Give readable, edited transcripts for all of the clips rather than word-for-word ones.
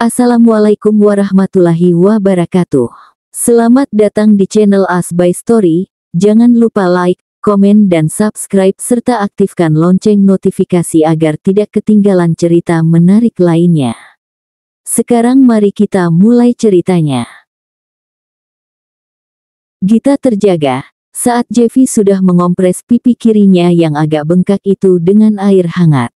Assalamualaikum warahmatullahi wabarakatuh. Selamat datang di channel As by Story. Jangan lupa like, komen dan subscribe serta aktifkan lonceng notifikasi agar tidak ketinggalan cerita menarik lainnya. Sekarang mari kita mulai ceritanya. Gita terjaga saat Jeffy sudah mengompres pipi kirinya yang agak bengkak itu dengan air hangat.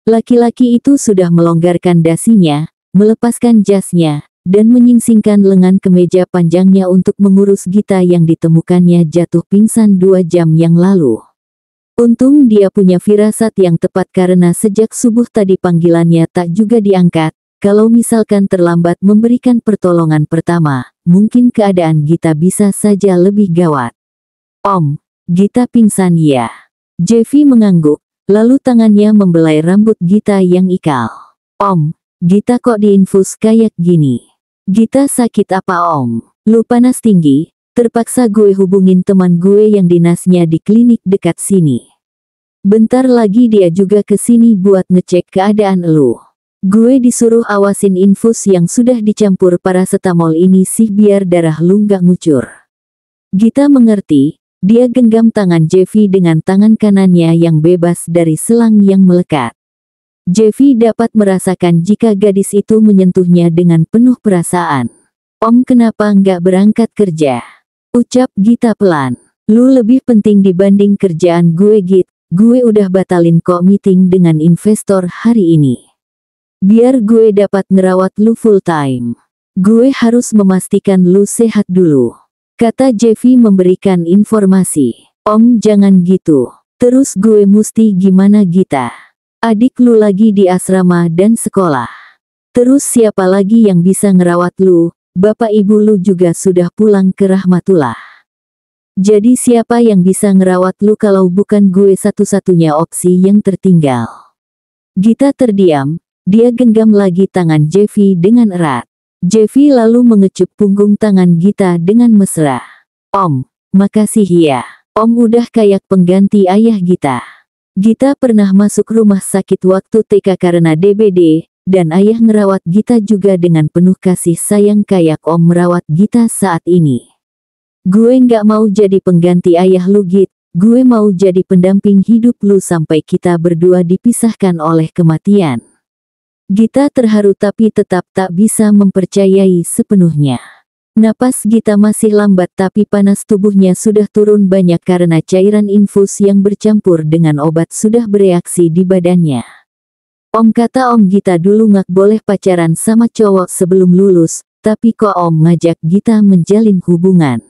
Laki-laki itu sudah melonggarkan dasinya, melepaskan jasnya, dan menyingsingkan lengan kemeja panjangnya untuk mengurus Gita yang ditemukannya jatuh pingsan 2 jam yang lalu. Untung dia punya firasat yang tepat karena sejak subuh tadi panggilannya tak juga diangkat. Kalau misalkan terlambat memberikan pertolongan pertama, mungkin keadaan Gita bisa saja lebih gawat. Om, Gita pingsan ya. Jeffy mengangguk, lalu tangannya membelai rambut Gita yang ikal. Om, Gita kok diinfus kayak gini? Gita sakit apa om? Lu panas tinggi, terpaksa gue hubungin teman gue yang dinasnya di klinik dekat sini. Bentar lagi dia juga ke sini buat ngecek keadaan lu. Gue disuruh awasin infus yang sudah dicampur paracetamol ini sih biar darah lu gak ngucur. Gita mengerti, dia genggam tangan Jeffy dengan tangan kanannya yang bebas dari selang yang melekat. Jeffy dapat merasakan jika gadis itu menyentuhnya dengan penuh perasaan. Om kenapa nggak berangkat kerja? Ucap Gita pelan. Lu lebih penting dibanding kerjaan gue Git. Gue udah batalin kok meeting dengan investor hari ini. Biar gue dapat ngerawat lu full time. Gue harus memastikan lu sehat dulu. Kata Jeffy memberikan informasi. Om jangan gitu. Terus gue mesti gimana Gita? Adik lu lagi di asrama dan sekolah. Terus siapa lagi yang bisa ngerawat lu? Bapak ibu lu juga sudah pulang ke rahmatullah. Jadi siapa yang bisa ngerawat lu kalau bukan gue satu-satunya opsi yang tertinggal? Gita terdiam, dia genggam lagi tangan Jeffy dengan erat. Jeffy lalu mengecup punggung tangan Gita dengan mesra. Om, makasih ya. Om udah kayak pengganti ayah Gita. Gita pernah masuk rumah sakit waktu TK karena DBD, dan ayah ngerawat Gita juga dengan penuh kasih sayang kayak om merawat Gita saat ini. Gue nggak mau jadi pengganti ayah lu Git, gue mau jadi pendamping hidup lu sampai kita berdua dipisahkan oleh kematian. Gita terharu tapi tetap tak bisa mempercayai sepenuhnya. Napas Gita masih lambat tapi panas tubuhnya sudah turun banyak karena cairan infus yang bercampur dengan obat sudah bereaksi di badannya. Om kata om Gita dulu nggak boleh pacaran sama cowok sebelum lulus, tapi kok om ngajak Gita menjalin hubungan?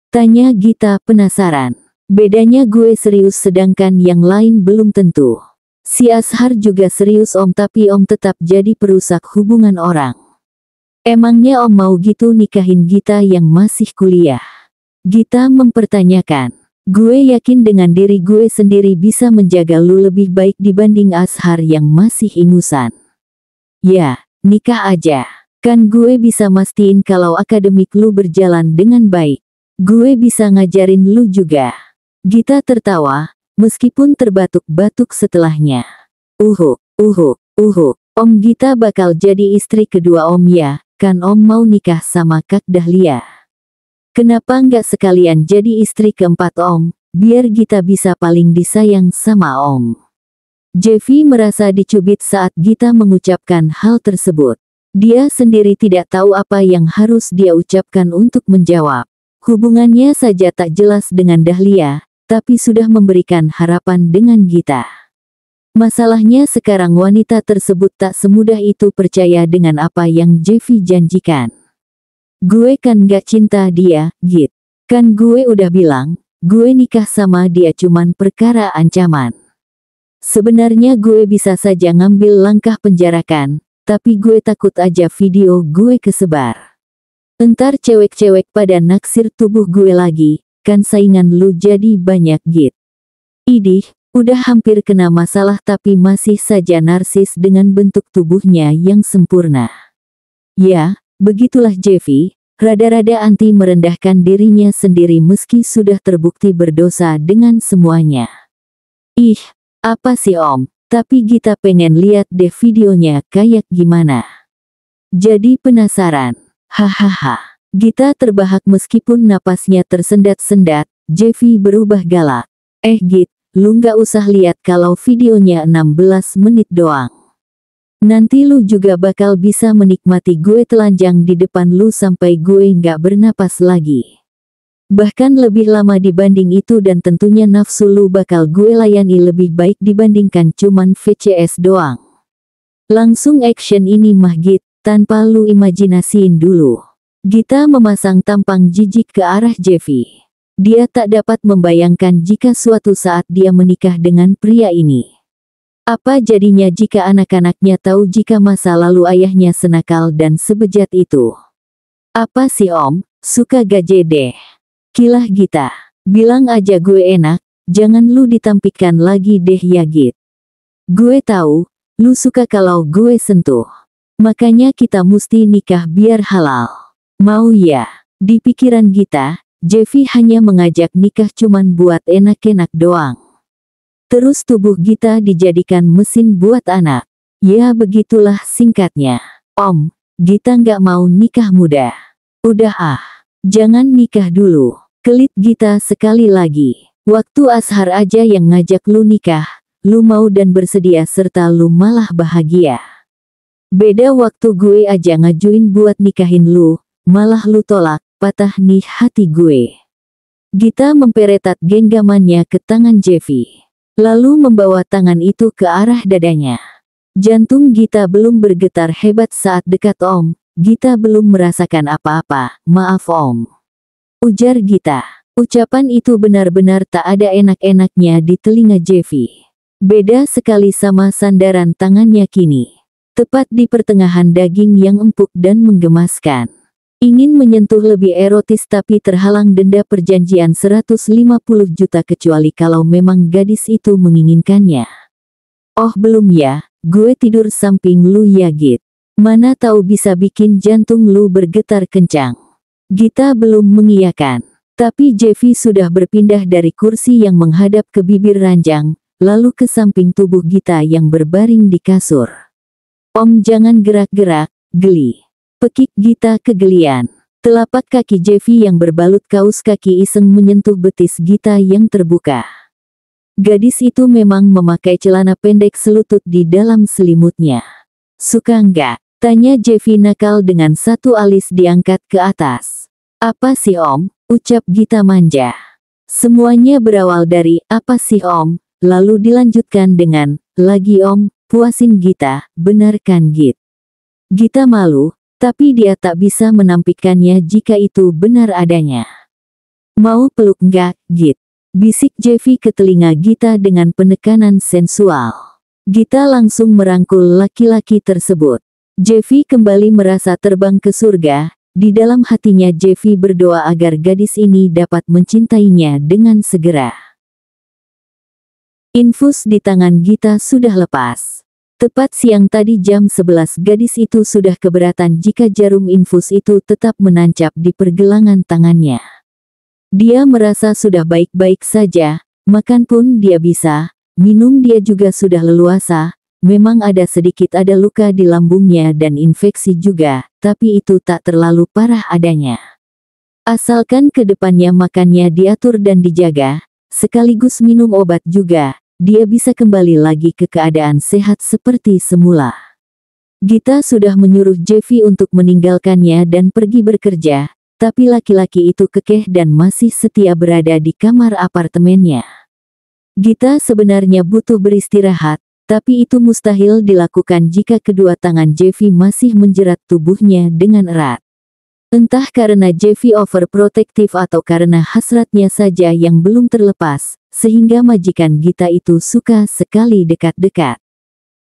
Tanya Gita penasaran. Bedanya gue serius sedangkan yang lain belum tentu. Si Ashar juga serius om tapi om tetap jadi perusak hubungan orang. Emangnya om mau gitu nikahin Gita yang masih kuliah? Gita mempertanyakan. Gue yakin dengan diri gue sendiri bisa menjaga lu lebih baik dibanding Ashar yang masih ingusan. Ya, nikah aja. Kan gue bisa mastiin kalau akademik lu berjalan dengan baik. Gue bisa ngajarin lu juga. Gita tertawa, meskipun terbatuk-batuk setelahnya. Om Gita bakal jadi istri kedua om ya. Kan om mau nikah sama Kak Dahlia. Kenapa nggak sekalian jadi istri keempat om, biar Gita bisa paling disayang sama om. Jeffy merasa dicubit saat Gita mengucapkan hal tersebut. Dia sendiri tidak tahu apa yang harus dia ucapkan untuk menjawab. Hubungannya saja tak jelas dengan Dahlia, tapi sudah memberikan harapan dengan Gita. Masalahnya sekarang wanita tersebut tak semudah itu percaya dengan apa yang Jeffy janjikan. Gue kan gak cinta dia, Git. Kan gue udah bilang, gue nikah sama dia cuman perkara ancaman. Sebenarnya gue bisa saja ngambil langkah penjarakan, tapi gue takut aja video gue kesebar. Entar cewek-cewek pada naksir tubuh gue lagi, kan saingan lu jadi banyak Git. Idih. Udah hampir kena masalah tapi masih saja narsis dengan bentuk tubuhnya yang sempurna. Ya, begitulah Jeffy, rada-rada anti merendahkan dirinya sendiri meski sudah terbukti berdosa dengan semuanya. Ih, apa sih om, tapi Gita pengen lihat deh videonya kayak gimana. Jadi penasaran. Hahaha. Gita terbahak meskipun napasnya tersendat-sendat. Jeffy berubah galak. Git, lu nggak usah lihat kalau videonya 16 menit doang. Nanti lu juga bakal bisa menikmati gue telanjang di depan lu sampai gue nggak bernapas lagi. Bahkan lebih lama dibanding itu dan tentunya nafsu lu bakal gue layani lebih baik dibandingkan cuman VCS doang. Langsung action ini mah Git, tanpa lu imajinasiin dulu. Gita memasang tampang jijik ke arah Jeffy. Dia tak dapat membayangkan jika suatu saat dia menikah dengan pria ini. Apa jadinya jika anak-anaknya tahu jika masa lalu ayahnya senakal dan sebejat itu? Apa sih Om, suka gaje deh. Kilah Gita. Bilang aja gue enak, jangan lu ditampilkan lagi deh ya Git. Gue tahu, lu suka kalau gue sentuh. Makanya kita mesti nikah biar halal. Mau ya? Di pikiran Gita, Jeffy hanya mengajak nikah cuman buat enak-enak doang. Terus tubuh Gita dijadikan mesin buat anak. Ya begitulah singkatnya. Om, Gita nggak mau nikah muda. Udah jangan nikah dulu. Kelit Gita sekali lagi. Waktu Ashar aja yang ngajak lu nikah, lu mau dan bersedia serta lu malah bahagia. Beda waktu gue aja ngajuin buat nikahin lu, malah lu tolak. Patah nih hati gue. Gita memperetat genggamannya ke tangan Jeffy. Lalu membawa tangan itu ke arah dadanya. Jantung Gita belum bergetar hebat saat dekat Om. Gita belum merasakan apa-apa, maaf Om. Ujar Gita. Ucapan itu benar-benar tak ada enak-enaknya di telinga Jeffy. Beda sekali sama sandaran tangannya kini. Tepat di pertengahan daging yang empuk dan menggemaskan. Ingin menyentuh lebih erotis tapi terhalang denda perjanjian 150 juta kecuali kalau memang gadis itu menginginkannya. Oh belum ya, gue tidur samping lu ya Git. Mana tahu bisa bikin jantung lu bergetar kencang. Gita belum mengiyakan. Tapi Jeffy sudah berpindah dari kursi yang menghadap ke bibir ranjang, lalu ke samping tubuh Gita yang berbaring di kasur. Om jangan gerak-gerak, geli. Pekik Gita kegelian. Telapak kaki Jeffy yang berbalut kaus kaki iseng menyentuh betis Gita yang terbuka. Gadis itu memang memakai celana pendek selutut di dalam selimutnya. Suka nggak? Tanya Jeffy nakal dengan satu alis diangkat ke atas. Apa sih Om? Ucap Gita manja. Semuanya berawal dari apa sih Om? Lalu dilanjutkan dengan, lagi Om, puasin Gita, benar kan Git? Gita malu. Tapi dia tak bisa menampilkannya jika itu benar adanya. Mau peluk nggak, Git? Bisik Jeffy ke telinga Gita dengan penekanan sensual. Gita langsung merangkul laki-laki tersebut. Jeffy kembali merasa terbang ke surga. Di dalam hatinya Jeffy berdoa agar gadis ini dapat mencintainya dengan segera. Infus di tangan Gita sudah lepas. Tepat siang tadi jam 11 gadis itu sudah keberatan jika jarum infus itu tetap menancap di pergelangan tangannya. Dia merasa sudah baik-baik saja, makan pun dia bisa, minum dia juga sudah leluasa, memang ada luka di lambungnya dan infeksi juga, tapi itu tak terlalu parah adanya. Asalkan ke depannya makannya diatur dan dijaga, sekaligus minum obat juga. Dia bisa kembali lagi ke keadaan sehat seperti semula. Gita sudah menyuruh Jeffy untuk meninggalkannya dan pergi bekerja, tapi laki-laki itu kekeh dan masih setia berada di kamar apartemennya. Gita sebenarnya butuh beristirahat, tapi itu mustahil dilakukan jika kedua tangan Jeffy masih menjerat tubuhnya dengan erat. Entah karena Jeffy overprotective atau karena hasratnya saja yang belum terlepas, sehingga majikan Gita itu suka sekali dekat-dekat.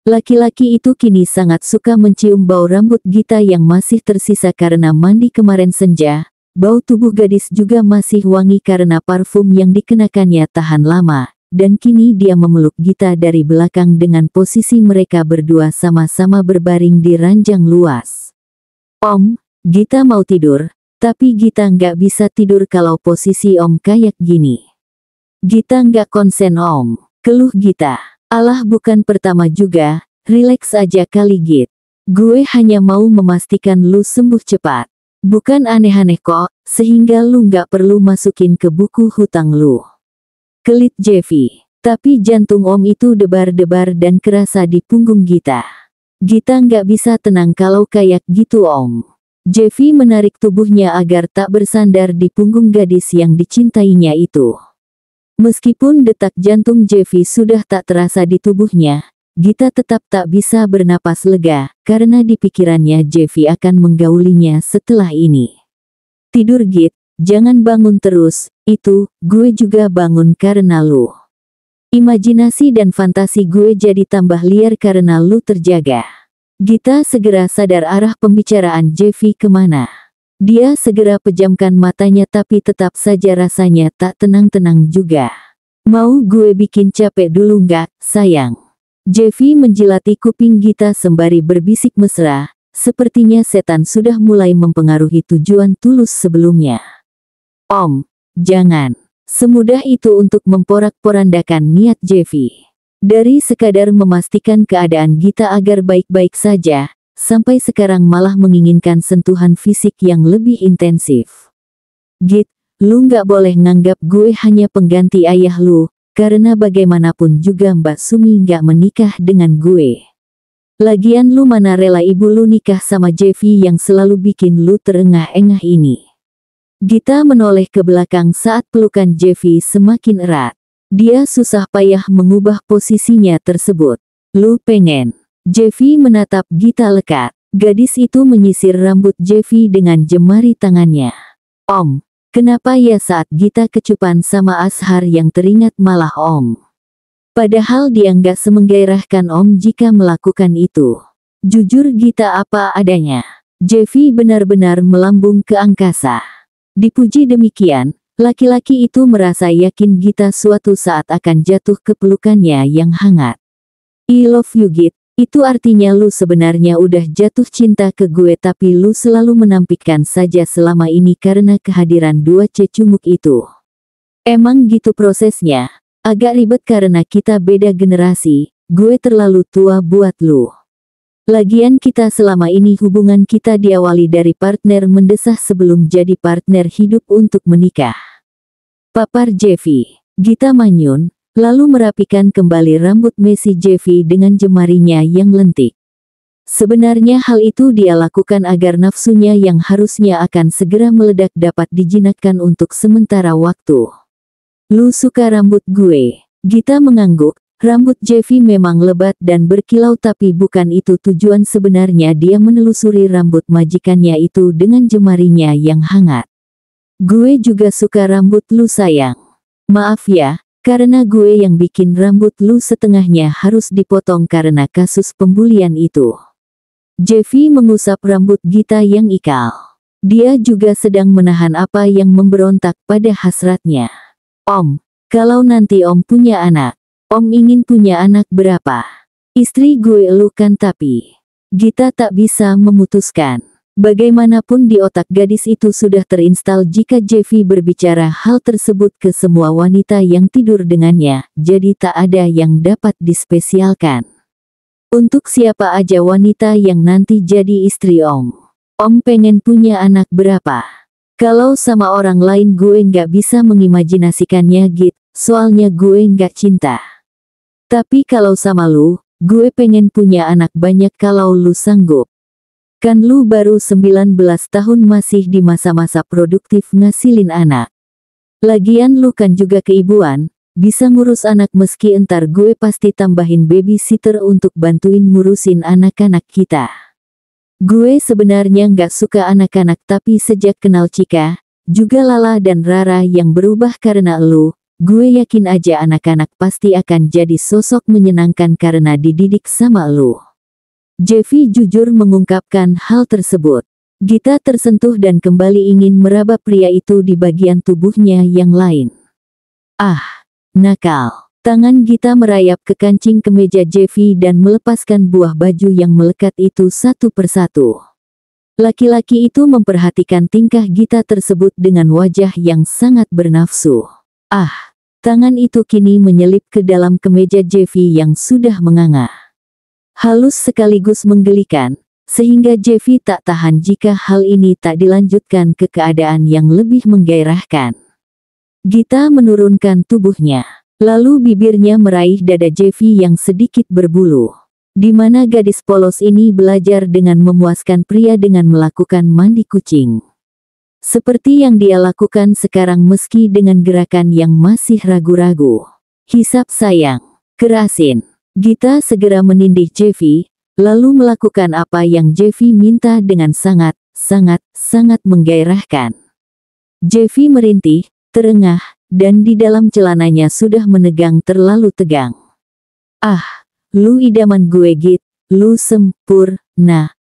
Laki-laki itu kini sangat suka mencium bau rambut Gita yang masih tersisa karena mandi kemarin senja, bau tubuh gadis juga masih wangi karena parfum yang dikenakannya tahan lama, dan kini dia memeluk Gita dari belakang dengan posisi mereka berdua sama-sama berbaring di ranjang luas. Om, Gita mau tidur, tapi Gita nggak bisa tidur kalau posisi Om kayak gini. Gita nggak konsen Om, keluh Gita. Alah bukan pertama juga, rileks aja kali Git. Gue hanya mau memastikan lu sembuh cepat. Bukan aneh-aneh kok, sehingga lu nggak perlu masukin ke buku hutang lu. Kelit Jeffy. Tapi jantung Om itu debar-debar dan kerasa di punggung Gita. Gita nggak bisa tenang kalau kayak gitu Om. Jeffy menarik tubuhnya agar tak bersandar di punggung gadis yang dicintainya itu. Meskipun detak jantung Jeffy sudah tak terasa di tubuhnya, Gita tetap tak bisa bernapas lega, karena di pikirannya Jeffy akan menggaulinya setelah ini. Tidur Git, jangan bangun terus, itu, gue juga bangun karena lu. Imajinasi dan fantasi gue jadi tambah liar karena lu terjaga. Gita segera sadar arah pembicaraan Jeffy kemana. Dia segera pejamkan matanya tapi tetap saja rasanya tak tenang-tenang juga. Mau gue bikin capek dulu nggak, sayang? Jeffy menjilati kuping Gita sembari berbisik mesra, sepertinya setan sudah mulai mempengaruhi tujuan tulus sebelumnya. Om, jangan. Semudah itu untuk memporak-porandakan niat Jeffy. Dari sekadar memastikan keadaan Gita agar baik-baik saja, sampai sekarang malah menginginkan sentuhan fisik yang lebih intensif. Git, lu nggak boleh nganggap gue hanya pengganti ayah lu. Karena bagaimanapun juga Mbak Sumi nggak menikah dengan gue. Lagian lu mana rela ibu lu nikah sama Jeffy yang selalu bikin lu terengah-engah ini. Gita menoleh ke belakang saat pelukan Jeffy semakin erat. Dia susah payah mengubah posisinya tersebut. Lu pengen? Jeffy menatap Gita lekat. Gadis itu menyisir rambut Jeffy dengan jemari tangannya. Om. Kenapa ya saat Gita kecupan sama Ashar yang teringat malah Om? Padahal dia nggak semenggairahkan Om jika melakukan itu. Jujur Gita apa adanya. Jeffy benar-benar melambung ke angkasa. Dipuji demikian, laki-laki itu merasa yakin Gita suatu saat akan jatuh ke pelukannya yang hangat. I love you Git. Itu artinya lu sebenarnya udah jatuh cinta ke gue tapi lu selalu menampikkan saja selama ini karena kehadiran dua cecunguk itu. Emang gitu prosesnya? Agak ribet karena kita beda generasi, gue terlalu tua buat lu. Lagian kita selama ini hubungan kita diawali dari partner mendesah sebelum jadi partner hidup untuk menikah. Papar Jeffy. Gita manyun. Lalu merapikan kembali rambut mesi Jeffy dengan jemarinya yang lentik. Sebenarnya hal itu dia lakukan agar nafsunya yang harusnya akan segera meledak dapat dijinakkan untuk sementara waktu. Lu suka rambut gue? Gita mengangguk, rambut Jeffy memang lebat dan berkilau tapi bukan itu tujuan sebenarnya dia menelusuri rambut majikannya itu dengan jemarinya yang hangat. Gue juga suka rambut lu sayang. Maaf ya. Karena gue yang bikin rambut lu setengahnya harus dipotong karena kasus pembulian itu. Jeffy mengusap rambut Gita yang ikal. Dia juga sedang menahan apa yang memberontak pada hasratnya. Om, kalau nanti Om punya anak, Om ingin punya anak berapa? Istri gue lu kan tapi. Gita tak bisa memutuskan. Bagaimanapun di otak gadis itu sudah terinstal jika Jeffy berbicara hal tersebut ke semua wanita yang tidur dengannya, jadi tak ada yang dapat dispesialkan. Untuk siapa aja wanita yang nanti jadi istri Om. Om pengen punya anak berapa? Kalau sama orang lain gue nggak bisa mengimajinasikannya Git, soalnya gue nggak cinta. Tapi kalau sama lu, gue pengen punya anak banyak kalau lu sanggup. Kan lu baru 19 tahun masih di masa-masa produktif ngasilin anak. Lagian lu kan juga keibuan, bisa ngurus anak meski entar gue pasti tambahin babysitter untuk bantuin ngurusin anak-anak kita. Gue sebenarnya nggak suka anak-anak tapi sejak kenal Cika, juga Lala dan Rara yang berubah karena lu, gue yakin aja anak-anak pasti akan jadi sosok menyenangkan karena dididik sama lu. Jeffy jujur mengungkapkan hal tersebut. Gita tersentuh dan kembali ingin meraba pria itu di bagian tubuhnya yang lain. Ah, nakal. Tangan Gita merayap ke kancing kemeja Jeffy dan melepaskan buah baju yang melekat itu satu persatu. Laki-laki itu memperhatikan tingkah Gita tersebut dengan wajah yang sangat bernafsu. Ah, tangan itu kini menyelip ke dalam kemeja Jeffy yang sudah menganga. Halus sekaligus menggelikan, sehingga Jeffy tak tahan jika hal ini tak dilanjutkan ke keadaan yang lebih menggairahkan. Gita menurunkan tubuhnya, lalu bibirnya meraih dada Jeffy yang sedikit berbulu. Di mana gadis polos ini belajar dengan memuaskan pria dengan melakukan mandi kucing. Seperti yang dia lakukan sekarang meski dengan gerakan yang masih ragu-ragu. Hisap sayang, kerasin. Gita segera menindih Jeffy, lalu melakukan apa yang Jeffy minta dengan sangat menggairahkan. Jeffy merintih, terengah, dan di dalam celananya sudah menegang terlalu tegang. Ah! Lu idaman gue Git, lu sempurna,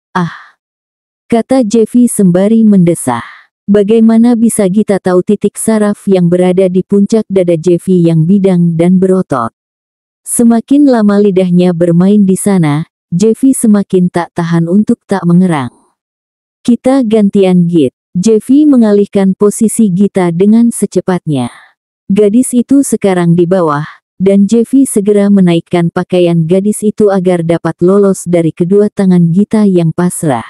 kata Jeffy sembari mendesah. Bagaimana bisa Gita tahu titik saraf yang berada di puncak dada Jeffy yang bidang dan berotot? Semakin lama lidahnya bermain di sana, Jeffy semakin tak tahan untuk tak mengerang. Kita gantian Git. Jeffy mengalihkan posisi Gita dengan secepatnya. Gadis itu sekarang di bawah, dan Jeffy segera menaikkan pakaian gadis itu agar dapat lolos dari kedua tangan Gita yang pasrah.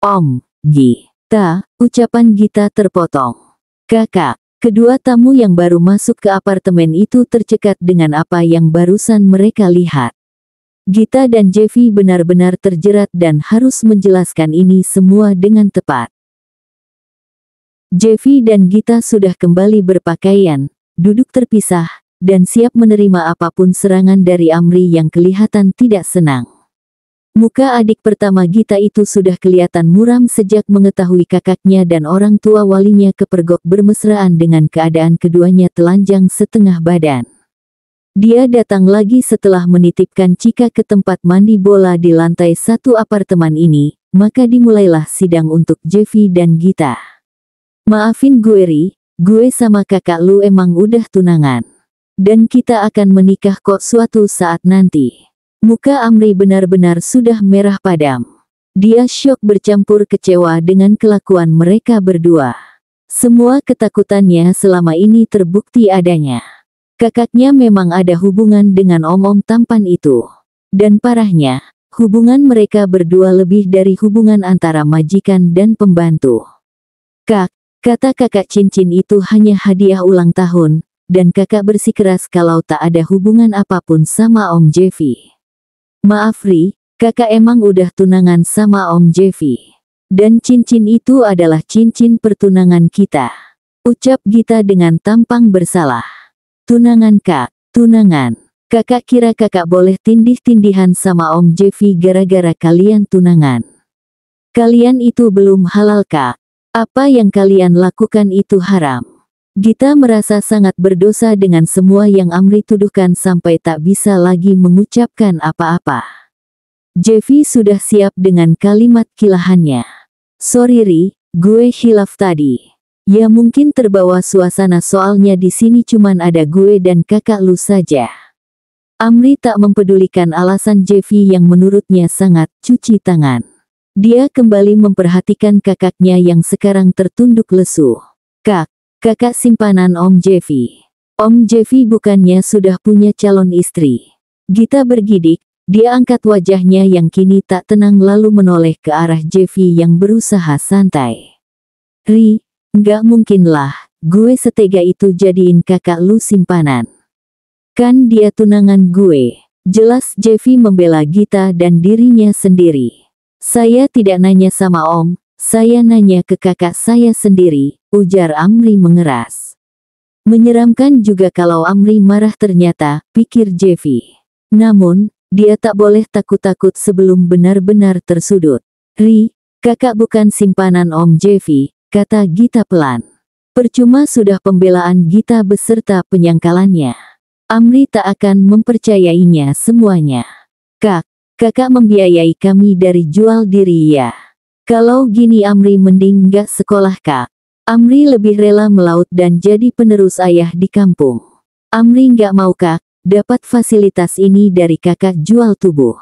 Om, Gita, ucapan Gita terpotong. Kakak, kedua tamu yang baru masuk ke apartemen itu tercekat dengan apa yang barusan mereka lihat. Gita dan Jeffy benar-benar terjerat dan harus menjelaskan ini semua dengan tepat. Jeffy dan Gita sudah kembali berpakaian, duduk terpisah, dan siap menerima apapun serangan dari Amri yang kelihatan tidak senang. Muka adik pertama Gita itu sudah kelihatan muram sejak mengetahui kakaknya dan orang tua walinya kepergok bermesraan dengan keadaan keduanya telanjang setengah badan. Dia datang lagi setelah menitipkan Cika ke tempat mandi bola di lantai 1 apartemen ini, maka dimulailah sidang untuk Jeffy dan Gita. Maafin gue Ri, gue sama kakak lu emang udah tunangan. Dan kita akan menikah kok suatu saat nanti. Muka Amri benar-benar sudah merah padam. Dia syok bercampur kecewa dengan kelakuan mereka berdua. Semua ketakutannya selama ini terbukti adanya. Kakaknya memang ada hubungan dengan om-om tampan itu. Dan parahnya, hubungan mereka berdua lebih dari hubungan antara majikan dan pembantu. Kak, kata kakak cincin itu hanya hadiah ulang tahun. Dan kakak bersikeras kalau tak ada hubungan apapun sama Om Jeffy. Maaf Ri, kakak emang udah tunangan sama Om Jeffy. Dan cincin itu adalah cincin pertunangan kita. Ucap Gita dengan tampang bersalah. Tunangan kak, tunangan. Kakak kira kakak boleh tindih-tindihan sama Om Jeffy gara-gara kalian tunangan. Kalian itu belum halal kak. Apa yang kalian lakukan itu haram. Gita merasa sangat berdosa dengan semua yang Amri tuduhkan sampai tak bisa lagi mengucapkan apa-apa. Jeffy sudah siap dengan kalimat kilahannya. Sorry Ri, gue khilaf tadi. Ya mungkin terbawa suasana soalnya di sini cuman ada gue dan kakak lu saja. Amri tak mempedulikan alasan Jeffy yang menurutnya sangat cuci tangan. Dia kembali memperhatikan kakaknya yang sekarang tertunduk lesu. Kak. Kakak simpanan Om Jeffy. Om Jeffy bukannya sudah punya calon istri. Gita bergidik, dia angkat wajahnya yang kini tak tenang lalu menoleh ke arah Jeffy yang berusaha santai. Ri, nggak mungkin lah, gue setega itu jadiin kakak lu simpanan. Kan dia tunangan gue. Jelas Jeffy membela Gita dan dirinya sendiri. Saya tidak nanya sama Om, saya nanya ke kakak saya sendiri. Ujar Amri mengeras. Menyeramkan juga kalau Amri marah ternyata, pikir Jeffy. Namun, dia tak boleh takut-takut sebelum benar-benar tersudut. Ri, kakak bukan simpanan Om Jeffy, kata Gita pelan. Percuma sudah pembelaan Gita beserta penyangkalannya. Amri tak akan mempercayainya semuanya. Kak, kakak membiayai kami dari jual diri ya. Kalau gini Amri mending nggak sekolah kak. Amri lebih rela melaut dan jadi penerus ayah di kampung. Amri nggak mau kak, dapat fasilitas ini dari kakak jual tubuh.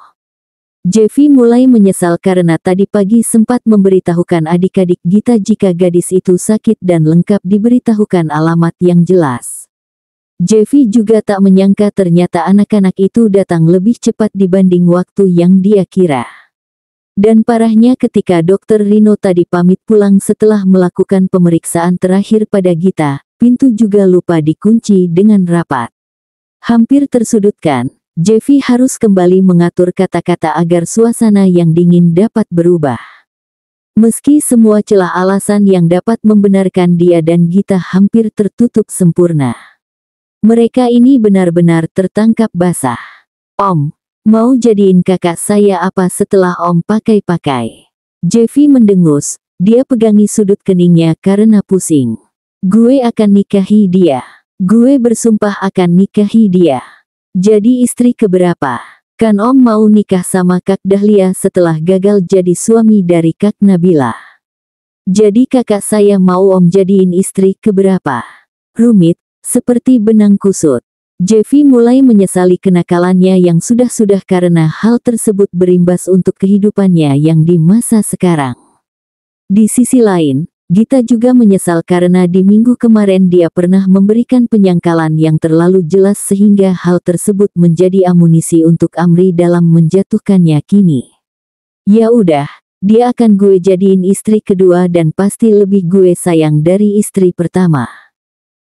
Jeffy mulai menyesal karena tadi pagi sempat memberitahukan adik-adik Gita jika gadis itu sakit dan lengkap diberitahukan alamat yang jelas. Jeffy juga tak menyangka ternyata anak-anak itu datang lebih cepat dibanding waktu yang dia kira. Dan parahnya ketika Dokter Rino tadi pamit pulang setelah melakukan pemeriksaan terakhir pada Gita, pintu juga lupa dikunci dengan rapat. Hampir tersudutkan, Jeffy harus kembali mengatur kata-kata agar suasana yang dingin dapat berubah. Meski semua celah alasan yang dapat membenarkan dia dan Gita hampir tertutup sempurna. Mereka ini benar-benar tertangkap basah. Om, mau jadiin kakak saya apa setelah Om pakai-pakai? Jeffy mendengus, dia pegangi sudut keningnya karena pusing. Gue akan nikahi dia. Gue bersumpah akan nikahi dia. Jadi istri keberapa? Kan Om mau nikah sama Kak Dahlia setelah gagal jadi suami dari Kak Nabila. Jadi kakak saya mau Om jadiin istri keberapa? Rumit, seperti benang kusut. Jeffy mulai menyesali kenakalannya yang sudah-sudah karena hal tersebut berimbas untuk kehidupannya yang di masa sekarang. Di sisi lain, Gita juga menyesal karena di minggu kemarin dia pernah memberikan penyangkalan yang terlalu jelas sehingga hal tersebut menjadi amunisi untuk Amri dalam menjatuhkannya kini. Ya udah, dia akan gue jadiin istri kedua dan pasti lebih gue sayang dari istri pertama.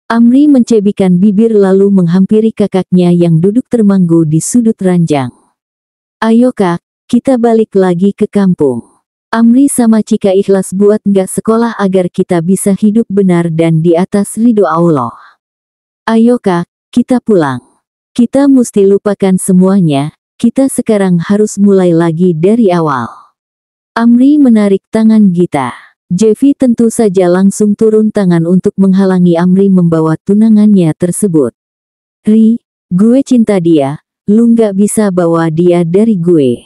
Amri mencebikan bibir lalu menghampiri kakaknya yang duduk termanggu di sudut ranjang. Ayo kak, kita balik lagi ke kampung. Amri sama Cika ikhlas buat nggak sekolah agar kita bisa hidup benar dan di atas ridho Allah. Ayo kak, kita pulang. Kita mesti lupakan semuanya, kita sekarang harus mulai lagi dari awal. Amri menarik tangan Gita. Jeffy tentu saja langsung turun tangan untuk menghalangi Amri membawa tunangannya tersebut. Ri, gue cinta dia, lu nggak bisa bawa dia dari gue.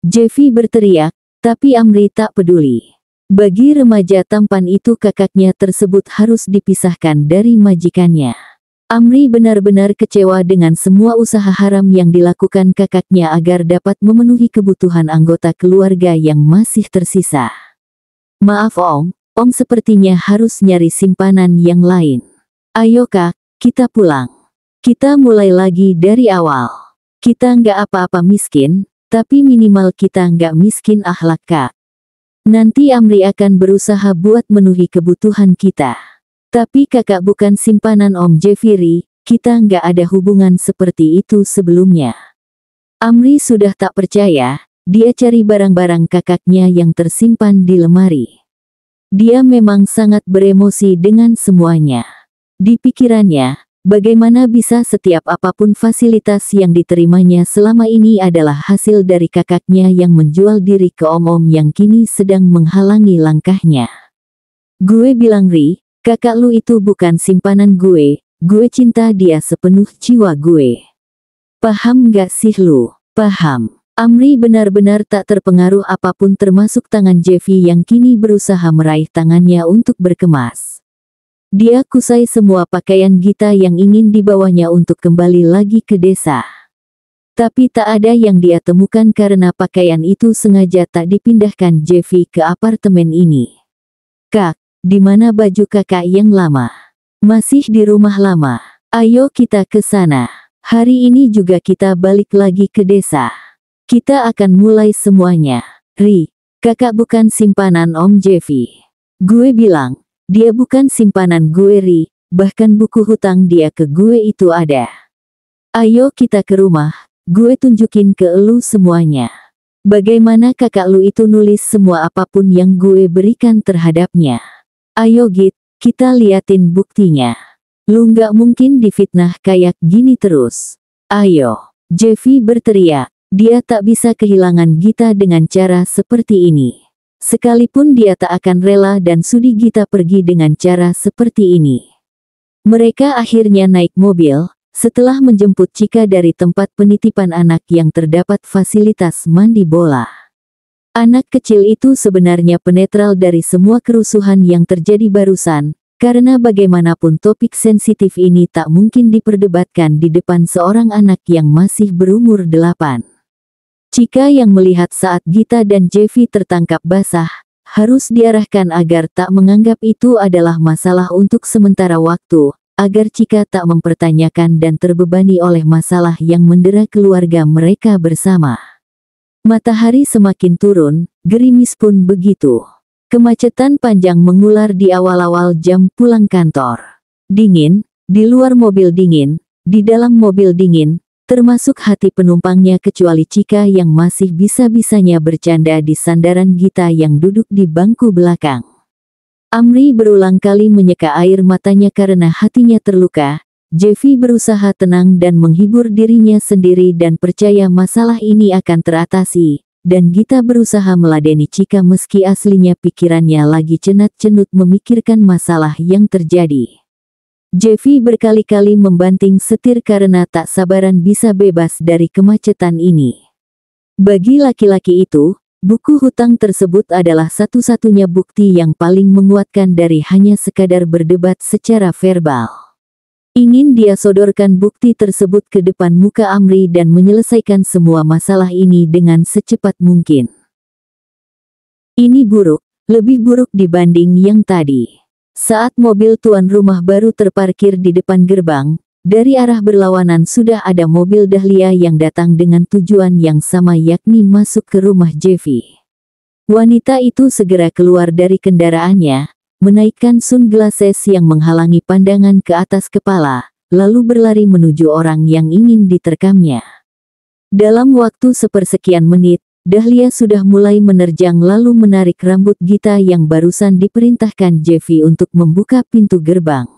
Jeffy berteriak. Tapi Amri tak peduli. Bagi remaja tampan itu kakaknya tersebut harus dipisahkan dari majikannya. Amri benar-benar kecewa dengan semua usaha haram yang dilakukan kakaknya agar dapat memenuhi kebutuhan anggota keluarga yang masih tersisa. Maaf Om sepertinya harus nyari simpanan yang lain. Ayo kak, kita pulang. Kita mulai lagi dari awal. Kita nggak apa-apa miskin, tapi minimal kita nggak miskin akhlak kak. Nanti Amri akan berusaha buat memenuhi kebutuhan kita. Tapi kakak bukan simpanan Om Jeffy, kita nggak ada hubungan seperti itu sebelumnya. Amri sudah tak percaya, dia cari barang-barang kakaknya yang tersimpan di lemari. Dia memang sangat beremosi dengan semuanya. Di pikirannya, bagaimana bisa setiap apapun fasilitas yang diterimanya selama ini adalah hasil dari kakaknya yang menjual diri ke om-om yang kini sedang menghalangi langkahnya. Gue bilang Ri, kakak lu itu bukan simpanan gue cinta dia sepenuh jiwa gue. Paham gak sih lu? Paham. Amri benar-benar tak terpengaruh apapun termasuk tangan Jeffy yang kini berusaha meraih tangannya untuk berkemas. Dia kusai semua pakaian Gita yang ingin dibawanya untuk kembali lagi ke desa. Tapi tak ada yang dia temukan karena pakaian itu sengaja tak dipindahkan Jeffy ke apartemen ini. Kak, di mana baju kakak yang lama? Masih di rumah lama. Ayo kita ke sana. Hari ini juga kita balik lagi ke desa. Kita akan mulai semuanya. Ri, kakak bukan simpanan Om Jeffy. Gue bilang, dia bukan simpanan gue Ri, bahkan buku hutang dia ke gue itu ada. Ayo kita ke rumah, gue tunjukin ke elu semuanya. Bagaimana kakak lu itu nulis semua apapun yang gue berikan terhadapnya. Ayo Git, kita liatin buktinya. Lu nggak mungkin difitnah kayak gini terus. Ayo, Jeffy berteriak. Dia tak bisa kehilangan Gita dengan cara seperti ini. Sekalipun dia tak akan rela dan sudi Gita pergi dengan cara seperti ini. Mereka akhirnya naik mobil, setelah menjemput Cika dari tempat penitipan anak yang terdapat fasilitas mandi bola. Anak kecil itu sebenarnya penetral dari semua kerusuhan yang terjadi barusan, karena bagaimanapun topik sensitif ini tak mungkin diperdebatkan di depan seorang anak yang masih berumur 8. Cika yang melihat saat Gita dan Jeffy tertangkap basah, harus diarahkan agar tak menganggap itu adalah masalah untuk sementara waktu, agar Cika tak mempertanyakan dan terbebani oleh masalah yang mendera keluarga mereka bersama. Matahari semakin turun, gerimis pun begitu. Kemacetan panjang mengular di awal-awal jam pulang kantor. Dingin, di luar mobil dingin, di dalam mobil dingin, termasuk hati penumpangnya kecuali Cika yang masih bisa-bisanya bercanda di sandaran Gita yang duduk di bangku belakang. Amri berulang kali menyeka air matanya karena hatinya terluka. Jeffy berusaha tenang dan menghibur dirinya sendiri dan percaya masalah ini akan teratasi, dan Gita berusaha meladeni Cika meski aslinya pikirannya lagi cenat-cenut memikirkan masalah yang terjadi. Jeffy berkali-kali membanting setir karena tak sabaran bisa bebas dari kemacetan ini. Bagi laki-laki itu, buku hutang tersebut adalah satu-satunya bukti yang paling menguatkan dari hanya sekadar berdebat secara verbal. Ingin dia sodorkan bukti tersebut ke depan muka Amri dan menyelesaikan semua masalah ini dengan secepat mungkin. Ini buruk, lebih buruk dibanding yang tadi. Saat mobil tuan rumah baru terparkir di depan gerbang, dari arah berlawanan sudah ada mobil Dahlia yang datang dengan tujuan yang sama yakni masuk ke rumah Jeffy. Wanita itu segera keluar dari kendaraannya, menaikkan sunglasses yang menghalangi pandangan ke atas kepala, lalu berlari menuju orang yang ingin diterkamnya. Dalam waktu sepersekian menit, Dahlia sudah mulai menerjang lalu menarik rambut Gita yang barusan diperintahkan Jeffy untuk membuka pintu gerbang.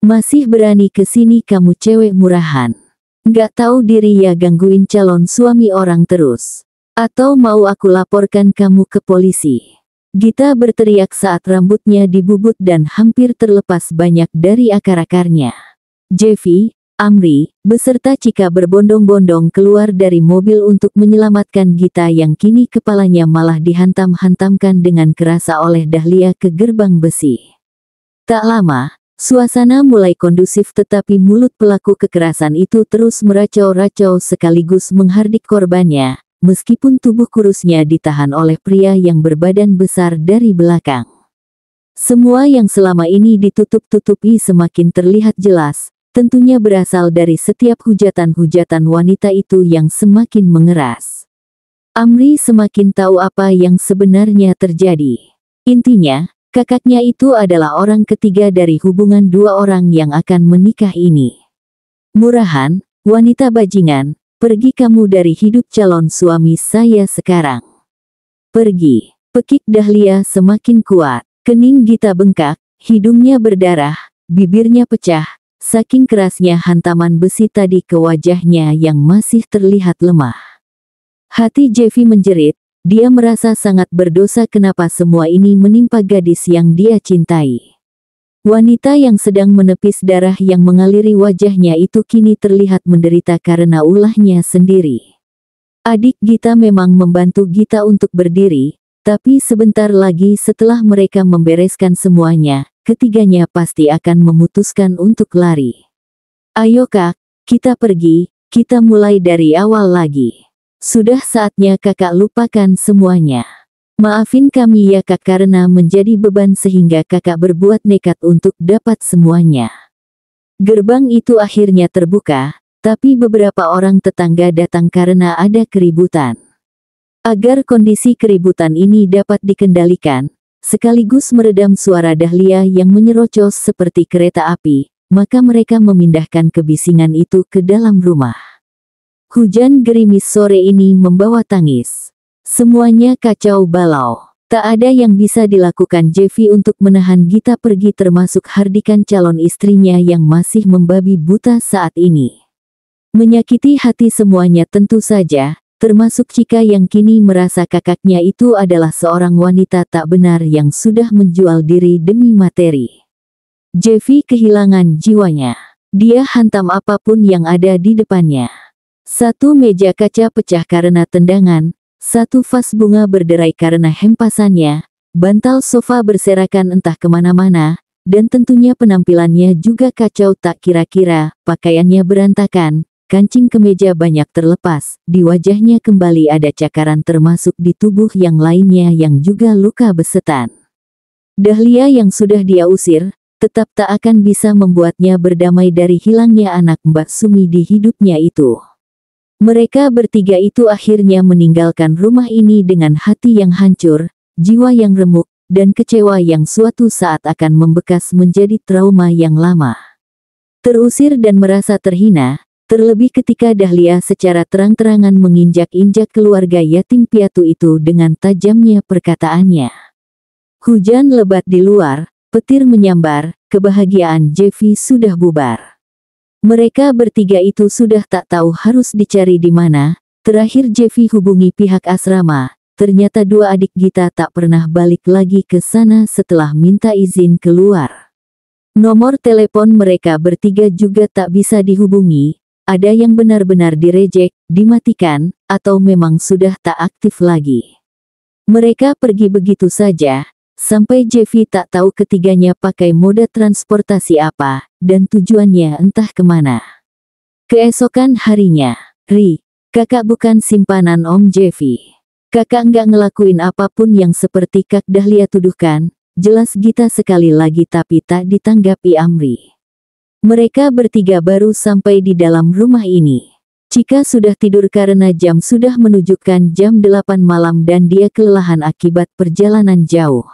Masih berani kesini kamu cewek murahan. Nggak tahu diri ya gangguin calon suami orang terus. Atau mau aku laporkan kamu ke polisi? Gita berteriak saat rambutnya dibubut dan hampir terlepas banyak dari akar-akarnya. Jeffy, Amri, beserta Cika berbondong-bondong keluar dari mobil untuk menyelamatkan Gita yang kini kepalanya malah dihantam-hantamkan dengan kerasa oleh Dahlia ke gerbang besi. Tak lama, suasana mulai kondusif tetapi mulut pelaku kekerasan itu terus meracau-racau sekaligus menghardik korbannya. Meskipun tubuh kurusnya ditahan oleh pria yang berbadan besar dari belakang. Semua yang selama ini ditutup-tutupi semakin terlihat jelas, tentunya berasal dari setiap hujatan-hujatan wanita itu yang semakin mengeras. Amri semakin tahu apa yang sebenarnya terjadi. Intinya, kakaknya itu adalah orang ketiga dari hubungan dua orang yang akan menikah ini. Murahan, wanita bajingan. Pergi kamu dari hidup calon suami saya sekarang. Pergi. Pekik Dahlia semakin kuat. Kening Gita bengkak, hidungnya berdarah, bibirnya pecah. Saking kerasnya hantaman besi tadi ke wajahnya yang masih terlihat lemah. Hati Jeffy menjerit, dia merasa sangat berdosa kenapa semua ini menimpa gadis yang dia cintai. Wanita yang sedang menepis darah yang mengaliri wajahnya itu kini terlihat menderita karena ulahnya sendiri. Adik Gita memang membantu Gita untuk berdiri, tapi sebentar lagi setelah mereka membereskan semuanya, ketiganya pasti akan memutuskan untuk lari. Ayo kak, kita pergi, kita mulai dari awal lagi. Sudah saatnya kakak lupakan semuanya. Maafin kami ya kak karena menjadi beban sehingga kakak berbuat nekat untuk dapat semuanya. Gerbang itu akhirnya terbuka, tapi beberapa orang tetangga datang karena ada keributan. Agar kondisi keributan ini dapat dikendalikan, sekaligus meredam suara Dahlia yang menyerocos seperti kereta api, maka mereka memindahkan kebisingan itu ke dalam rumah. Hujan gerimis sore ini membawa tangis. Semuanya kacau balau. Tak ada yang bisa dilakukan Jeffy untuk menahan Gita pergi termasuk hardikan calon istrinya yang masih membabi buta saat ini. Menyakiti hati semuanya tentu saja, termasuk Cika yang kini merasa kakaknya itu adalah seorang wanita tak benar yang sudah menjual diri demi materi. Jeffy kehilangan jiwanya. Dia hantam apapun yang ada di depannya. Satu meja kaca pecah karena tendangan. Satu vas bunga berderai karena hempasannya, bantal sofa berserakan entah kemana-mana, dan tentunya penampilannya juga kacau tak kira-kira, pakaiannya berantakan, kancing kemeja banyak terlepas, di wajahnya kembali ada cakaran termasuk di tubuh yang lainnya yang juga luka besetan. Dahlia yang sudah dia usir, tetap tak akan bisa membuatnya berdamai dari hilangnya anak Mbak Sumi di hidupnya itu. Mereka bertiga itu akhirnya meninggalkan rumah ini dengan hati yang hancur, jiwa yang remuk, dan kecewa yang suatu saat akan membekas menjadi trauma yang lama. Terusir dan merasa terhina, terlebih ketika Dahlia secara terang-terangan menginjak-injak keluarga yatim piatu itu dengan tajamnya perkataannya. Hujan lebat di luar, petir menyambar, kebahagiaan Jeffy sudah bubar. Mereka bertiga itu sudah tak tahu harus dicari di mana. Terakhir Jeffy hubungi pihak asrama, ternyata dua adik Gita tak pernah balik lagi ke sana setelah minta izin keluar. Nomor telepon mereka bertiga juga tak bisa dihubungi, ada yang benar-benar direjek, dimatikan, atau memang sudah tak aktif lagi. Mereka pergi begitu saja, sampai Jeffy tak tahu ketiganya pakai moda transportasi apa, dan tujuannya entah kemana. Keesokan harinya, Ri, kakak bukan simpanan Om Jeffy. Kakak nggak ngelakuin apapun yang seperti Kak Dahlia tuduhkan, jelas Gita sekali lagi tapi tak ditanggapi Amri. Mereka bertiga baru sampai di dalam rumah ini. Cika sudah tidur karena jam sudah menunjukkan jam 8 malam dan dia kelelahan akibat perjalanan jauh.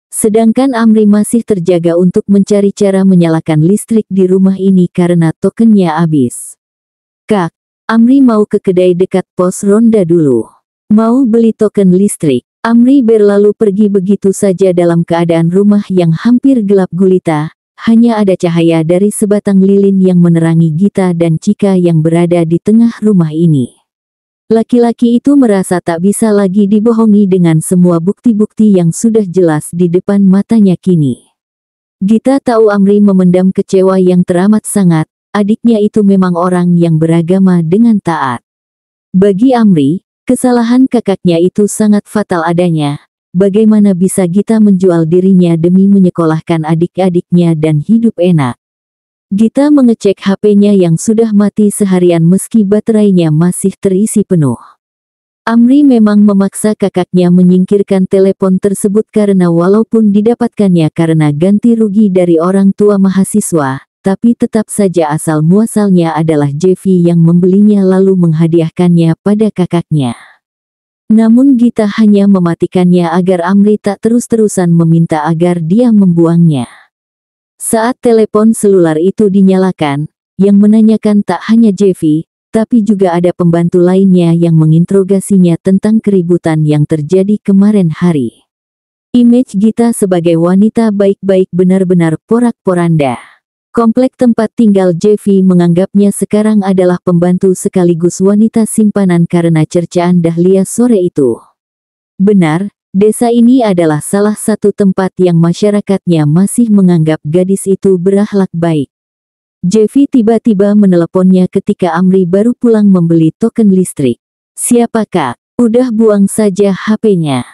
Sedangkan Amri masih terjaga untuk mencari cara menyalakan listrik di rumah ini karena tokennya habis. Kak, Amri mau ke kedai dekat pos ronda dulu. Mau beli token listrik. Amri berlalu pergi begitu saja dalam keadaan rumah yang hampir gelap gulita. Hanya ada cahaya dari sebatang lilin yang menerangi Gita dan Cika yang berada di tengah rumah ini. Laki-laki itu merasa tak bisa lagi dibohongi dengan semua bukti-bukti yang sudah jelas di depan matanya kini. Gita tahu Amri memendam kecewa yang teramat sangat, adiknya itu memang orang yang beragama dengan taat. Bagi Amri, kesalahan kakaknya itu sangat fatal adanya. Bagaimana bisa Gita menjual dirinya demi menyekolahkan adik-adiknya dan hidup enak? Gita mengecek HP-nya yang sudah mati seharian meski baterainya masih terisi penuh. Amri memang memaksa kakaknya menyingkirkan telepon tersebut karena walaupun didapatkannya karena ganti rugi dari orang tua mahasiswa, tapi tetap saja asal muasalnya adalah Jeffy yang membelinya lalu menghadiahkannya pada kakaknya. Namun Gita hanya mematikannya agar Amri tak terus-terusan meminta agar dia membuangnya. Saat telepon selular itu dinyalakan, yang menanyakan tak hanya Jeffy, tapi juga ada pembantu lainnya yang menginterogasinya tentang keributan yang terjadi kemarin hari. Image Gita sebagai wanita baik-baik benar-benar porak-poranda. Komplek tempat tinggal Jeffy menganggapnya sekarang adalah pembantu sekaligus wanita simpanan karena cercaan Dahlia sore itu. Benar, desa ini adalah salah satu tempat yang masyarakatnya masih menganggap gadis itu berakhlak baik. Jeffy tiba-tiba meneleponnya ketika Amri baru pulang membeli token listrik. "Siapa Kak? Udah buang saja HP-nya."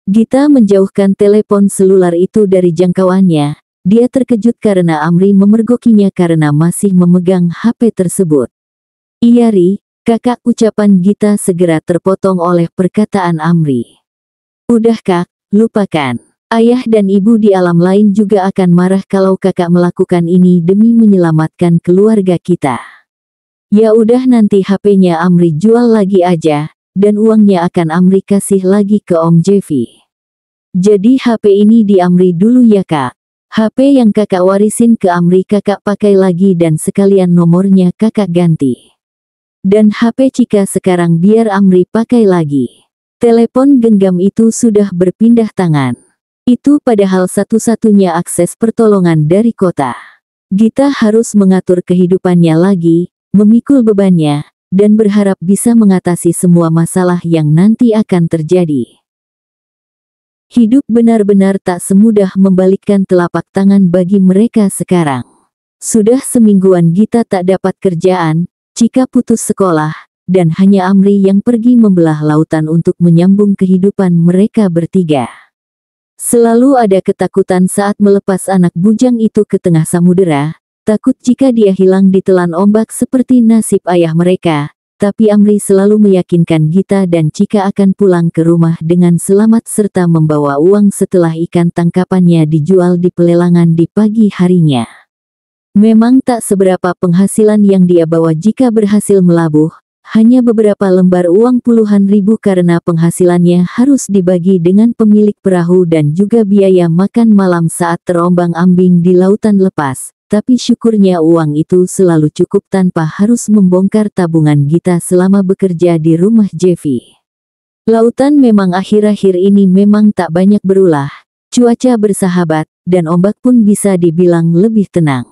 Gita menjauhkan telepon selular itu dari jangkauannya. Dia terkejut karena Amri memergokinya karena masih memegang HP tersebut. "Iya Ri, kakak," ucapan Gita segera terpotong oleh perkataan Amri. "Udah Kak, lupakan. Ayah dan ibu di alam lain juga akan marah kalau kakak melakukan ini demi menyelamatkan keluarga kita. Ya udah nanti HP-nya Amri jual lagi aja, dan uangnya akan Amri kasih lagi ke Om Jeffy. Jadi HP ini di Amri dulu ya Kak. HP yang kakak warisin ke Amri kakak pakai lagi dan sekalian nomornya kakak ganti. Dan HP Cika sekarang biar Amri pakai lagi." Telepon genggam itu sudah berpindah tangan. Itu padahal satu-satunya akses pertolongan dari kota. Gita harus mengatur kehidupannya lagi, memikul bebannya, dan berharap bisa mengatasi semua masalah yang nanti akan terjadi. Hidup benar-benar tak semudah membalikkan telapak tangan bagi mereka sekarang. Sudah semingguan Gita tak dapat kerjaan, Cika putus sekolah, dan hanya Amri yang pergi membelah lautan untuk menyambung kehidupan mereka bertiga. Selalu ada ketakutan saat melepas anak bujang itu ke tengah samudera, takut jika dia hilang ditelan ombak seperti nasib ayah mereka. Tapi Amri selalu meyakinkan Gita dan Cika akan pulang ke rumah dengan selamat serta membawa uang setelah ikan tangkapannya dijual di pelelangan di pagi harinya. Memang tak seberapa penghasilan yang dia bawa jika berhasil melabuh, hanya beberapa lembar uang puluhan ribu karena penghasilannya harus dibagi dengan pemilik perahu dan juga biaya makan malam saat terombang-ambing di lautan lepas. Tapi syukurnya uang itu selalu cukup tanpa harus membongkar tabungan Gita selama bekerja di rumah Jeffy. Lautan memang akhir-akhir ini memang tak banyak berulah, cuaca bersahabat, dan ombak pun bisa dibilang lebih tenang.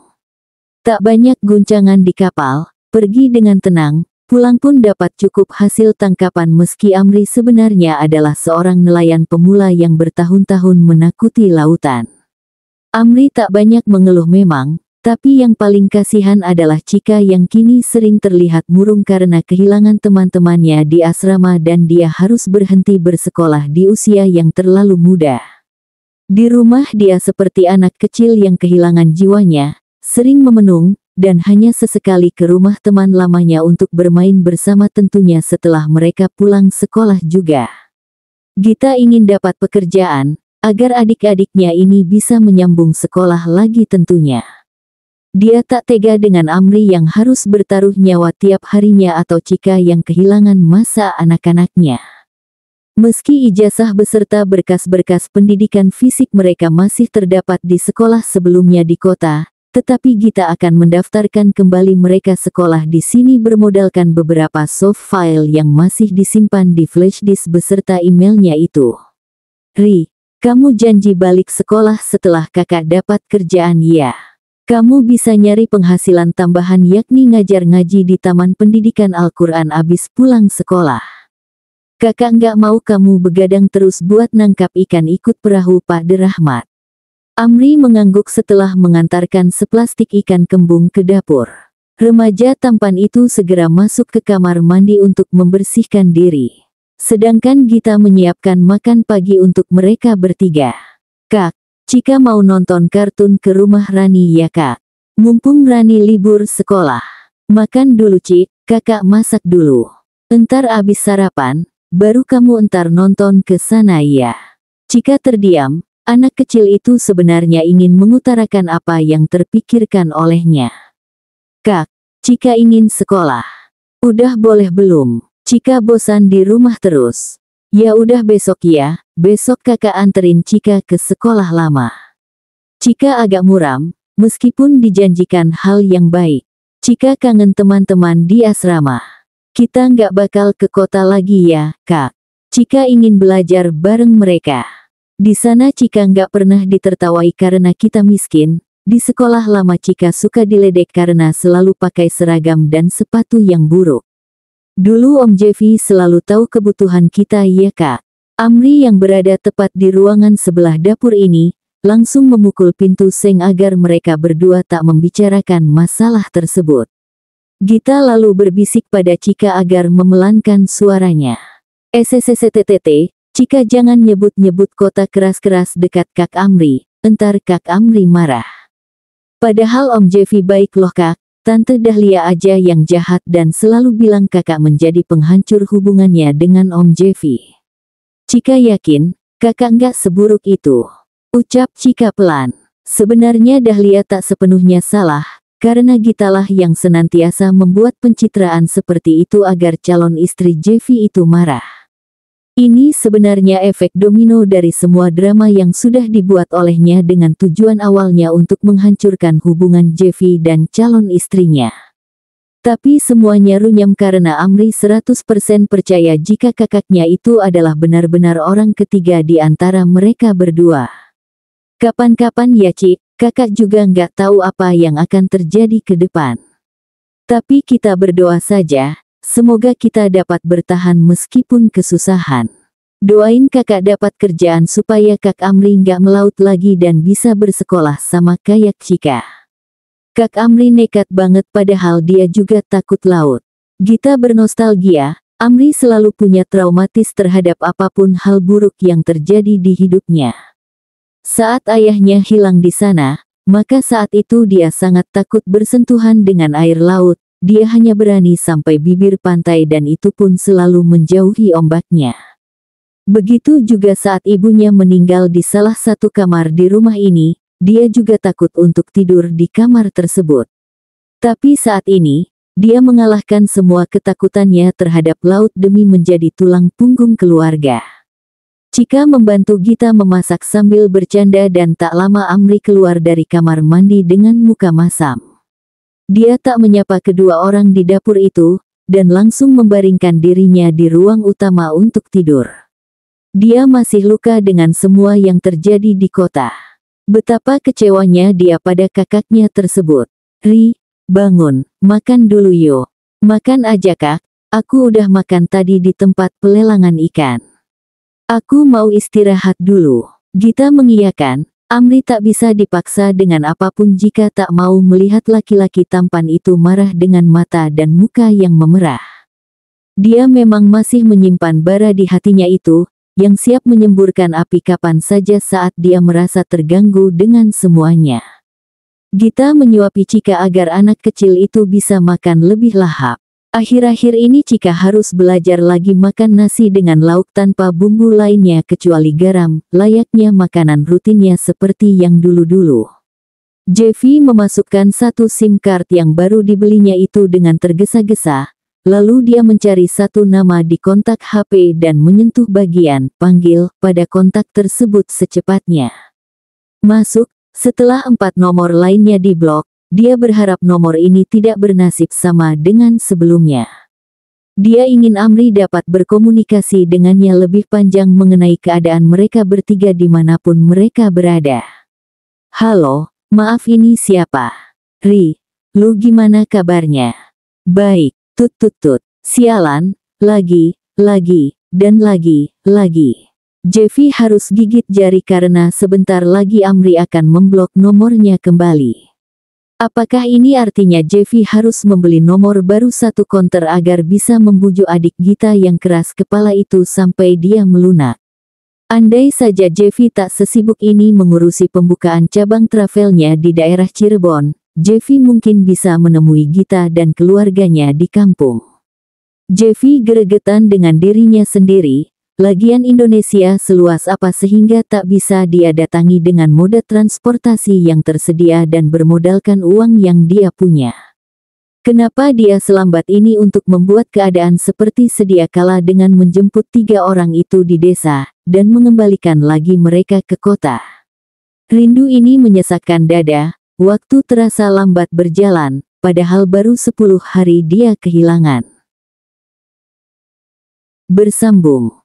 Tak banyak guncangan di kapal, pergi dengan tenang, pulang pun dapat cukup hasil tangkapan meski Amri sebenarnya adalah seorang nelayan pemula yang bertahun-tahun menakuti lautan. Amri tak banyak mengeluh memang, tapi yang paling kasihan adalah Chika yang kini sering terlihat murung karena kehilangan teman-temannya di asrama dan dia harus berhenti bersekolah di usia yang terlalu muda. Di rumah dia seperti anak kecil yang kehilangan jiwanya, sering memenung, dan hanya sesekali ke rumah teman lamanya untuk bermain bersama tentunya setelah mereka pulang sekolah juga. Gita ingin dapat pekerjaan, agar adik-adiknya ini bisa menyambung sekolah lagi tentunya. Dia tak tega dengan Amri yang harus bertaruh nyawa tiap harinya atau Chika yang kehilangan masa anak-anaknya. Meski ijazah beserta berkas-berkas pendidikan fisik mereka masih terdapat di sekolah sebelumnya di kota, tetapi Gita akan mendaftarkan kembali mereka sekolah di sini bermodalkan beberapa soft file yang masih disimpan di flash disk beserta emailnya itu. Ri, kamu janji balik sekolah setelah kakak dapat kerjaan ya. Kamu bisa nyari penghasilan tambahan yakni ngajar ngaji di Taman Pendidikan Al-Quran abis pulang sekolah. Kakak nggak mau kamu begadang terus buat nangkap ikan ikut perahu Pak Derahmat. Amri mengangguk setelah mengantarkan seplastik ikan kembung ke dapur. Remaja tampan itu segera masuk ke kamar mandi untuk membersihkan diri. Sedangkan Gita menyiapkan makan pagi untuk mereka bertiga. Kak, Chika mau nonton kartun ke rumah Rani ya kak. Mumpung Rani libur sekolah. Makan dulu Cik, kakak masak dulu. Entar abis sarapan, baru kamu entar nonton ke sana ya. Chika terdiam, anak kecil itu sebenarnya ingin mengutarakan apa yang terpikirkan olehnya. Kak, Chika ingin sekolah. Udah boleh belum? Chika bosan di rumah terus. Ya udah besok ya, besok kakak anterin Chika ke sekolah lama. Chika agak muram, meskipun dijanjikan hal yang baik. Chika kangen teman-teman di asrama. Kita nggak bakal ke kota lagi ya, kak. Chika ingin belajar bareng mereka. Di sana Chika nggak pernah ditertawai karena kita miskin. Di sekolah lama Chika suka diledek karena selalu pakai seragam dan sepatu yang buruk. Dulu Om Jeffy selalu tahu kebutuhan kita ya kak. Amri yang berada tepat di ruangan sebelah dapur ini, langsung memukul pintu seng agar mereka berdua tak membicarakan masalah tersebut. Gita lalu berbisik pada Chika agar memelankan suaranya. SSSTTT, Chika jangan nyebut-nyebut kota keras-keras dekat Kak Amri, entar Kak Amri marah. Padahal Om Jeffy baik loh kak. Tante Dahlia aja yang jahat dan selalu bilang kakak menjadi penghancur hubungannya dengan Om Jeffy. Chika yakin, kakak nggak seburuk itu. Ucap Chika pelan. Sebenarnya Dahlia tak sepenuhnya salah, karena Gitalah yang senantiasa membuat pencitraan seperti itu agar calon istri Jeffy itu marah. Ini sebenarnya efek domino dari semua drama yang sudah dibuat olehnya dengan tujuan awalnya untuk menghancurkan hubungan Jeffy dan calon istrinya. Tapi semuanya runyam karena Amri 100% percaya jika kakaknya itu adalah benar-benar orang ketiga di antara mereka berdua. Kapan-kapan ya Cik, kakak juga nggak tahu apa yang akan terjadi ke depan. Tapi kita berdoa saja. Semoga kita dapat bertahan meskipun kesusahan. Doain kakak dapat kerjaan supaya Kak Amri nggak melaut lagi dan bisa bersekolah sama kayak Chika. Kak Amri nekat banget padahal dia juga takut laut. Gita bernostalgia, Amri selalu punya traumatis terhadap apapun hal buruk yang terjadi di hidupnya. Saat ayahnya hilang di sana, maka saat itu dia sangat takut bersentuhan dengan air laut. Dia hanya berani sampai bibir pantai dan itu pun selalu menjauhi ombaknya. Begitu juga saat ibunya meninggal di salah satu kamar di rumah ini, dia juga takut untuk tidur di kamar tersebut. Tapi saat ini, dia mengalahkan semua ketakutannya terhadap laut demi menjadi tulang punggung keluarga. Chika membantu Gita memasak sambil bercanda dan tak lama Amri keluar dari kamar mandi dengan muka masam. Dia tak menyapa kedua orang di dapur itu, dan langsung membaringkan dirinya di ruang utama untuk tidur. Dia masih luka dengan semua yang terjadi di kota. Betapa kecewanya dia pada kakaknya tersebut. "Ri, bangun, makan dulu yo." "Makan aja kak, aku udah makan tadi di tempat pelelangan ikan. Aku mau istirahat dulu." Gita mengiyakan. Amri tak bisa dipaksa dengan apapun jika tak mau melihat laki-laki tampan itu marah dengan mata dan muka yang memerah. Dia memang masih menyimpan bara di hatinya itu, yang siap menyemburkan api kapan saja saat dia merasa terganggu dengan semuanya. Gita menyuapi Chika agar anak kecil itu bisa makan lebih lahap. Akhir-akhir ini Chika harus belajar lagi makan nasi dengan lauk tanpa bumbu lainnya kecuali garam, layaknya makanan rutinnya seperti yang dulu-dulu. Jeffy memasukkan satu SIM card yang baru dibelinya itu dengan tergesa-gesa, lalu dia mencari satu nama di kontak HP dan menyentuh bagian "panggil" pada kontak tersebut secepatnya. Masuk, setelah 4 nomor lainnya diblok. Dia berharap nomor ini tidak bernasib sama dengan sebelumnya. Dia ingin Amri dapat berkomunikasi dengannya lebih panjang mengenai keadaan mereka bertiga dimanapun mereka berada. "Halo, maaf ini siapa?" "Ri, lu gimana kabarnya?" "Baik, tut. Sialan, lagi, dan lagi. Jeffy harus gigit jari karena sebentar lagi Amri akan memblok nomornya kembali. Apakah ini artinya Jeffy harus membeli nomor baru satu konter agar bisa membujuk adik Gita yang keras kepala itu sampai dia melunak? Andai saja Jeffy tak sesibuk ini mengurusi pembukaan cabang travelnya di daerah Cirebon, Jeffy mungkin bisa menemui Gita dan keluarganya di kampung. Jeffy gregetan dengan dirinya sendiri. Lagian Indonesia seluas apa sehingga tak bisa dia datangi dengan moda transportasi yang tersedia dan bermodalkan uang yang dia punya. Kenapa dia selambat ini untuk membuat keadaan seperti sedia kala dengan menjemput 3 orang itu di desa, dan mengembalikan lagi mereka ke kota? Rindu ini menyesakkan dada, waktu terasa lambat berjalan, padahal baru 10 hari dia kehilangan. Bersambung.